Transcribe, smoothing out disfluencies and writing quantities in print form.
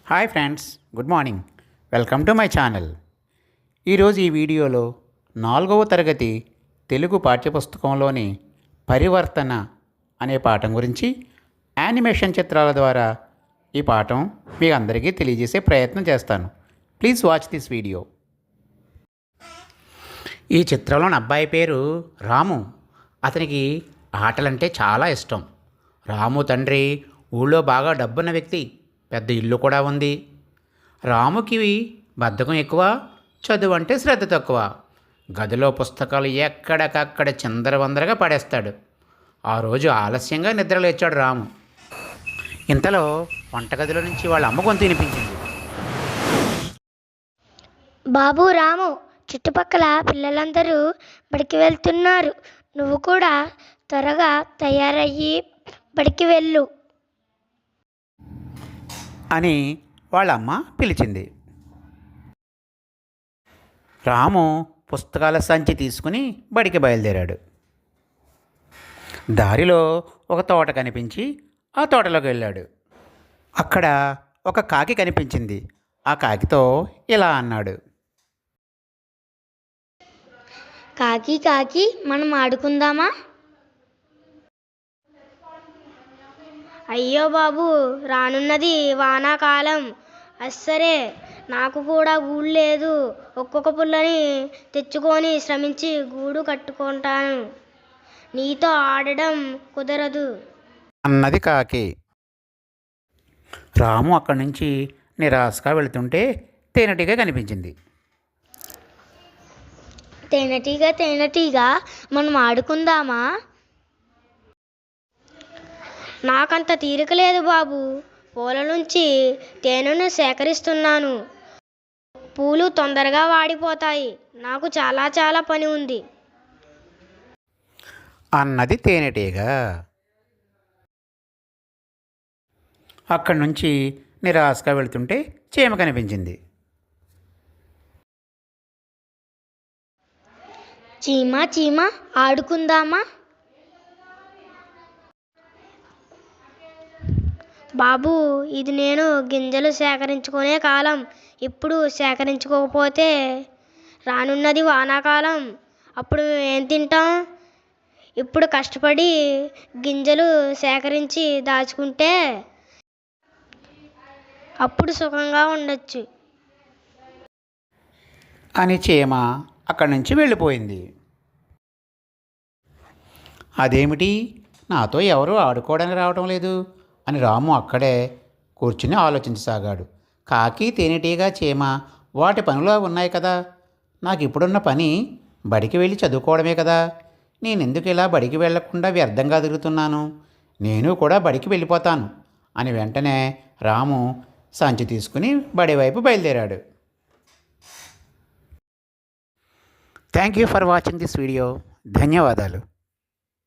Hi friends, good morning. Welcome to my channel. ఈరోజు ఈ వీడియోలో 4వ తరగతి తెలుగు పాఠ్యపుస్తకంలోని పరివర్తన అనే పాఠం గురించి యానిమేషన్ చిత్రాల ద్వారా ఈ పాఠం మీ అందరికీ తెలియజేసే ప్రయత్నం చేస్తాను. Please watch this video. ఈ చిత్రంలోని అబ్బాయి పేరు రాము. అతనికి ఆటలంటే చాలా ఇష్టం. రాము తండ్రి ఊళ్ళో బాగా డబ్బున్న వ్యక్తి. పెద్ద ఇల్లు కూడా ఉంది. రాముకి బద్ధకం ఎక్కువ, చదువు అంటే శ్రద్ధ తక్కువ. గదిలో పుస్తకాలు ఎక్కడికక్కడ చిందరవందరగా పడేస్తాడు. ఆ రోజు ఆలస్యంగా నిద్రలేచాడు రాము. ఇంతలో వంటగదిలో నుంచి వాళ్ళ అమ్మ గొంతు వినిపించింది. బాబు రాము, చుట్టుపక్కల పిల్లలందరూ బడికి వెళ్తున్నారు. నువ్వు కూడా త్వరగా తయారయ్యి బడికి వెళ్ళు అని వాళ్ళమ్మ పిలిచింది. రాము పుస్తకాల సంచి తీసుకుని బడికి బయలుదేరాడు. దారిలో ఒక తోట కనిపించి ఆ తోటలోకి వెళ్ళాడు. అక్కడ ఒక కాకి కనిపించింది. ఆ కాకితో ఇలా అన్నాడు. కాకి కాకి, మనం ఆడుకుందామా? అయ్యో బాబు, రానున్నది వానాకాలం. అస్సరే, నాకు కూడా గూడు లేదు. ఒక్కొక్క పుల్లని తెచ్చుకొని శ్రమించి గూడు కట్టుకుంటాను. నీతో ఆడడం కుదరదు అన్నది కాకి. రాము అక్కడి నుంచి నిరాశగా వెళుతుంటే తేనెటీగ కనిపించింది. తేనెటీగ తేనెటీగ, మనం ఆడుకుందామా? నాకంత తీరిక లేదు బాబు. పూల నుంచి తేనెను సేకరిస్తున్నాను. పూలు తొందరగా వాడిపోతాయి. నాకు చాలా చాలా పని ఉంది అన్నది తేనెటీగ. అక్కడి నుంచి నిరాశగా వెళుతుంటే చీమ కనిపించింది. చీమ చీమ, ఆడుకుందామా? బాబు, ఇది నేను గింజలు సేకరించుకునే కాలం. ఇప్పుడు సేకరించుకోకపోతే రానున్నది వానాకాలం. అప్పుడు ఏం తింటాం? ఇప్పుడు కష్టపడి గింజలు సేకరించి దాచుకుంటే అప్పుడు సుఖంగా ఉండొచ్చు అని చీమ అక్కడి నుంచి వెళ్ళిపోయింది. అదేమిటి, నాతో ఎవరూ ఆడుకోవడానికి రావడం లేదు అని రాము అక్కడే కూర్చుని ఆలోచించసాగాడు. కాకి, తేనెటీగ, చీమ వాటి పనిలో ఉన్నాయి కదా. నాకు ఇప్పుడున్న పని బడికి వెళ్ళి చదువుకోవడమే కదా. నేనెందుకు ఇలా బడికి వెళ్లకుండా వ్యర్థంగా తిరుగుతున్నాను? నేను కూడా బడికి వెళ్ళిపోతాను అని వెంటనే రాము సంచి తీసుకుని బడి వైపు బయలుదేరాడు. Thank you for watching this video. ధన్యవాదాలు.